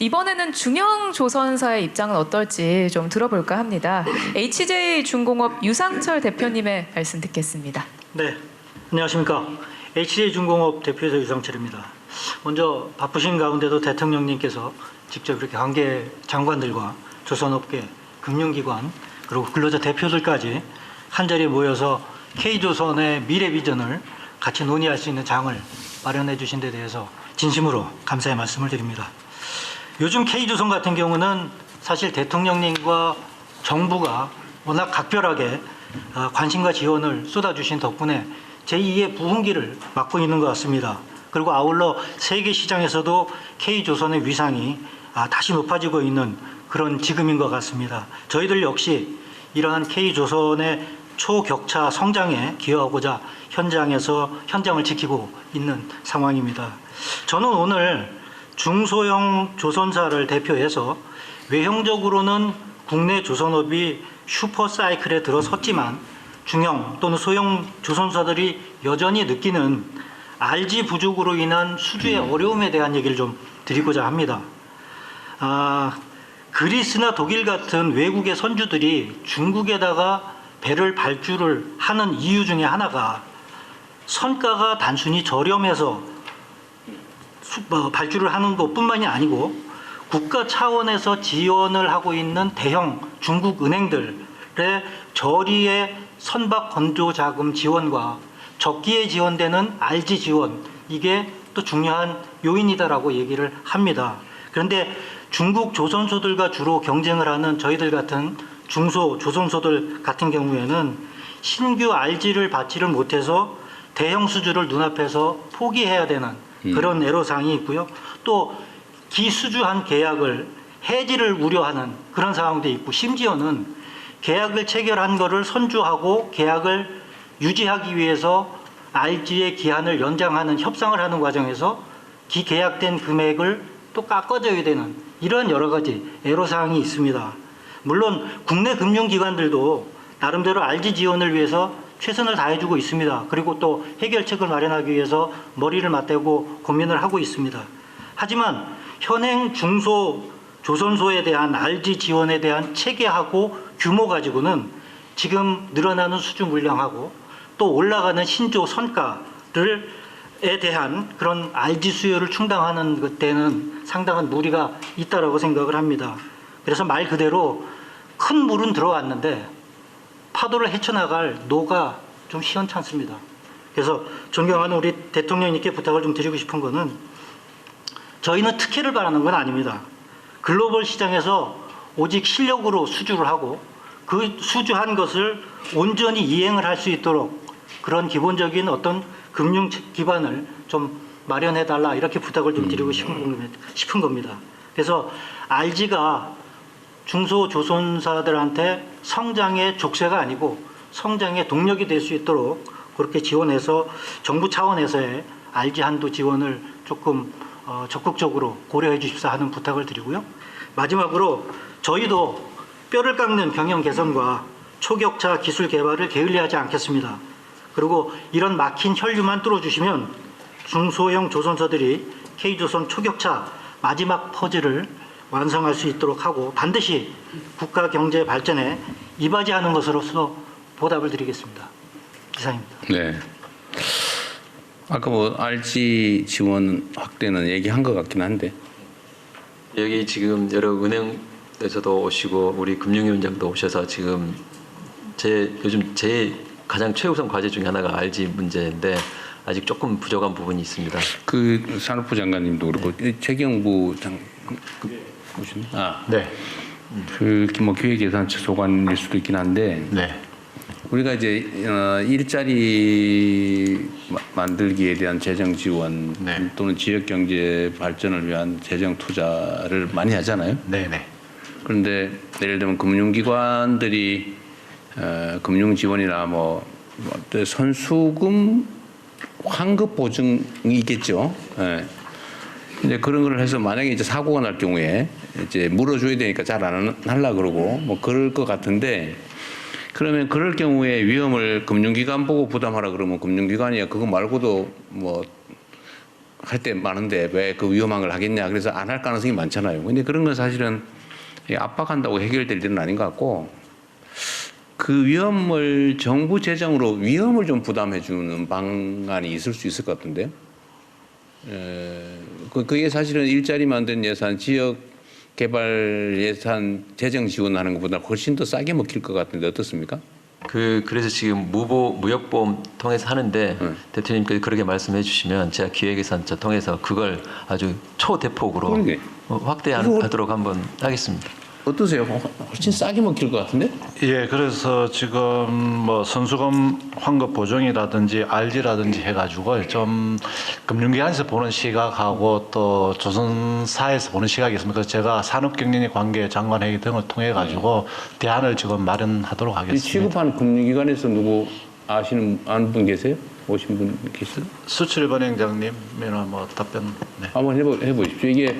이번에는 중형조선사의 입장은 어떨지 좀 들어볼까 합니다. HJ중공업 유상철 대표님의 말씀 듣겠습니다. 네, 안녕하십니까. HJ중공업 대표이사 유상철입니다. 먼저 바쁘신 가운데도 대통령님께서 직접 이렇게 관계 장관들과 조선업계, 금융기관, 그리고 근로자 대표들까지 한자리에 모여서 K조선의 미래 비전을 같이 논의할 수 있는 장을 마련해 주신 데 대해서 진심으로 감사의 말씀을 드립니다. 요즘 K조선 같은 경우는 사실 대통령님과 정부가 워낙 각별하게 관심과 지원을 쏟아주신 덕분에 제2의 부흥기를 맞고 있는 것 같습니다. 그리고 아울러 세계 시장에서도 K조선의 위상이 다시 높아지고 있는 그런 지금인 것 같습니다. 저희들 역시 이러한 K조선의 초격차 성장에 기여하고자 현장을 지키고 있는 상황입니다. 저는 오늘 중소형 조선사를 대표해서 외형적으로는 국내 조선업이 슈퍼사이클에 들어섰지만 중형 또는 소형 조선사들이 여전히 느끼는 RG 부족으로 인한 수주의 어려움에 대한 얘기를 좀 드리고자 합니다. 그리스나 독일 같은 외국의 선주들이 중국에다가 배를 발주를 하는 이유 중에 하나가 선가가 단순히 저렴해서 발주를 하는 것뿐만이 아니고 국가 차원에서 지원을 하고 있는 대형 중국 은행들의 저리의 선박 건조 자금 지원과 적기에 지원되는 RG 지원, 이게 또 중요한 요인이다라고 얘기를 합니다. 그런데 중국 조선소들과 주로 경쟁을 하는 저희들 같은 중소 조선소들 같은 경우에는 신규 RG를 받지를 못해서 대형 수주를 눈앞에서 포기해야 되는 그런 애로사항이 있고요. 또 기수주한 계약을 해지를 우려하는 그런 상황도 있고, 심지어는 계약을 체결한 거를 선주하고 계약을 유지하기 위해서 RG의 기한을 연장하는 협상을 하는 과정에서 기계약된 금액을 또 깎아줘야 되는 이런 여러 가지 애로사항이 있습니다. 물론 국내 금융기관들도 나름대로 RG 지원을 위해서 최선을 다해주고 있습니다. 그리고 또 해결책을 마련하기 위해서 머리를 맞대고 고민을 하고 있습니다. 하지만 현행 중소 조선소에 대한 RG 지원에 대한 체계하고 규모 가지고는 지금 늘어나는 수주 물량하고 또 올라가는 신조 선가에 대한 그런 RG 수요를 충당하는 것에는 상당한 무리가 있다라고 생각을 합니다. 그래서 말 그대로 큰 물은 들어왔는데 파도를 헤쳐나갈 노가 좀 시원찮습니다. 그래서 존경하는 우리 대통령님께 부탁을 좀 드리고 싶은 거는, 저희는 특혜를 바라는 건 아닙니다. 글로벌 시장에서 오직 실력으로 수주를 하고 그 수주한 것을 온전히 이행을 할 수 있도록 그런 기본적인 어떤 금융 기반을 좀 마련해달라, 이렇게 부탁을 좀 드리고 싶은 겁니다. 그래서 RG가 중소조선사들한테 성장의 족쇄가 아니고 성장의 동력이 될 수 있도록 그렇게 지원해서 정부 차원에서의 RG 한도 지원을 조금 적극적으로 고려해 주십사 하는 부탁을 드리고요. 마지막으로 저희도 뼈를 깎는 경영 개선과 초격차 기술 개발을 게을리하지 않겠습니다. 그리고 이런 막힌 혈류만 뚫어주시면 중소형 조선사들이 K조선 초격차 마지막 퍼즐을 완성할 수 있도록 하고 반드시 국가 경제 발전에 이바지하는 것으로서 보답을 드리겠습니다. 기사입니다. 네. 아까 뭐 RG 지원 확대는 얘기한 것 같긴 한데, 여기 지금 여러 은행에서도 오시고 우리 금융위원장도 오셔서 지금 요즘 제 가장 최우선 과제 중에 하나가 RG 문제인데 아직 조금 부족한 부분이 있습니다. 그 산업부 장관님도 그렇고 최경부 보시네. 네. 그 뭐 기획예산처 소관일 수도 있긴 한데, 네. 우리가 이제 일자리 만들기에 대한 재정 지원, 네. 또는 지역 경제 발전을 위한 재정 투자를 많이 하잖아요. 네네. 그런데 예를 들면 금융기관들이 금융 지원이나 뭐 선수금 환급 보증이 있겠죠. 예. 이제 그런 걸 해서 만약에 이제 사고가 날 경우에 이제 물어줘야 되니까 잘 안 하려 그러고 뭐 그럴 것 같은데, 그러면 그럴 경우에 위험을 금융기관 보고 부담하라 그러면 금융기관이 그거 말고도 뭐 할 때 많은데 왜 그 위험한 걸 하겠냐. 그래서 안 할 가능성이 많잖아요. 근데 그런 건 사실은 압박한다고 해결될 일은 아닌 것 같고 그 위험을 정부 재정으로 위험을 좀 부담해 주는 방안이 있을 수 있을 것 같은데요. 그게 사실은 일자리 만드는 예산, 지역 개발 예산 재정 지원하는 것보다 훨씬 더 싸게 먹힐 것 같은데 어떻습니까? 그래서 지금 무역보험 통해서 하는데 대통령님께서 그렇게 말씀해 주시면 제가 기획예산 통해서 그걸 아주 초대폭으로 그러게. 확대하도록 한번 하겠습니다. 어떠세요? 훨씬 싸게 먹힐 것 같은데? 예, 그래서 지금 뭐 선수금 환급 보정이라든지 RG라든지 해가지고 좀 금융기관에서 보는 시각하고 또 조선사에서 보는 시각이 있습니다. 그래서 제가 산업경제인 관계 장관회의 등을 통해 가지고 대안을 지금 마련하도록 이 하겠습니다. 취급하는 금융기관에서 누구 아는 분 계세요? 오신 분 계세요? 수출은행장님이나 뭐 답변. 네. 한번 해보십시오. 이게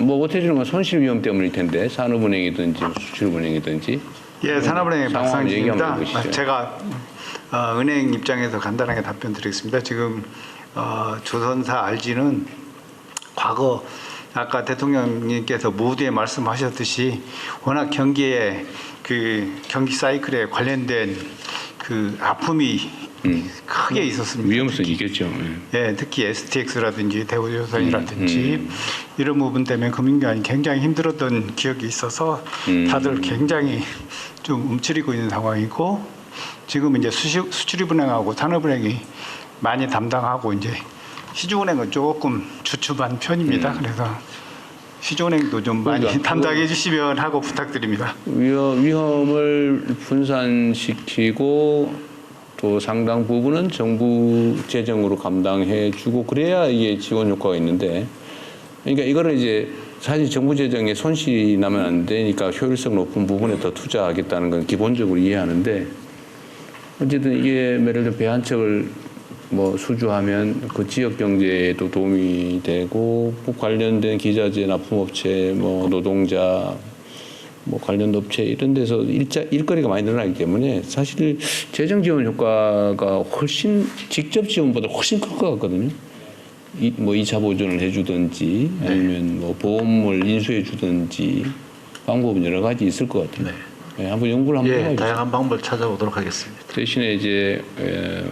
뭐 못해주는 건 손실 위험 때문일 텐데 산업은행이든지 수출은행이든지 예, 산업은행의 상황을 얘기 한번 박상진입니다. 해보시죠. 제가 은행 입장에서 간단하게 답변 드리겠습니다. 지금 조선사 RG는 과거 아까 대통령님께서 모두에 말씀하셨듯이 워낙 경기에 그 경기 사이클에 관련된 그 아픔이 크게 있었습니다. 위험성이 있겠죠. 예, 특히 STX라든지 대우조선이라든지 이런 부분 때문에 금융기관이 굉장히 힘들었던 기억이 있어서 다들 굉장히 좀 움츠리고 있는 상황이고 지금 이제 수출입은행하고 산업은행이 많이 담당하고 이제 시중은행은 조금 주춤한 편입니다. 그래서 시중은행도 좀 많이 그러니까 담당해 주시면 하고 부탁드립니다. 위험을 분산시키고 또 상당 부분은 정부 재정으로 감당해주고 그래야 이게 지원 효과가 있는데, 그러니까 이거를 이제 사실 정부 재정에 손실이 나면 안 되니까 효율성 높은 부분에 더 투자하겠다는 건 기본적으로 이해하는데, 어쨌든 이게 예를 들어 배 한 척을 뭐 수주하면 그 지역 경제에도 도움이 되고 관련된 기자재 납품업체, 뭐 노동자, 뭐 관련 업체 이런 데서 일거리가 많이 늘어나기 때문에 사실 재정 지원 효과가 훨씬 직접 지원보다 훨씬 클 것 같거든요. 뭐 2차 보존을 해주든지 아니면 뭐 보험을 인수해 주든지 방법은 여러 가지 있을 것 같아요. 네, 한번 연구를 한번 예, 해보죠. 다양한 방법을 찾아보도록 하겠습니다. 대신에 이제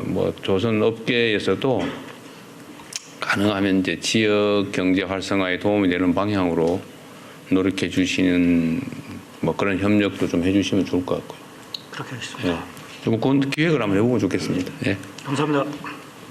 뭐 조선 업계에서도 가능하면 이제 지역 경제 활성화에 도움이 되는 방향으로 노력해 주시는 뭐 그런 협력도 좀 해주시면 좋을 것 같고요. 그렇게 하겠습니다. 좀 그건 기획을 한번 해보면 좋겠습니다. 예. 감사합니다.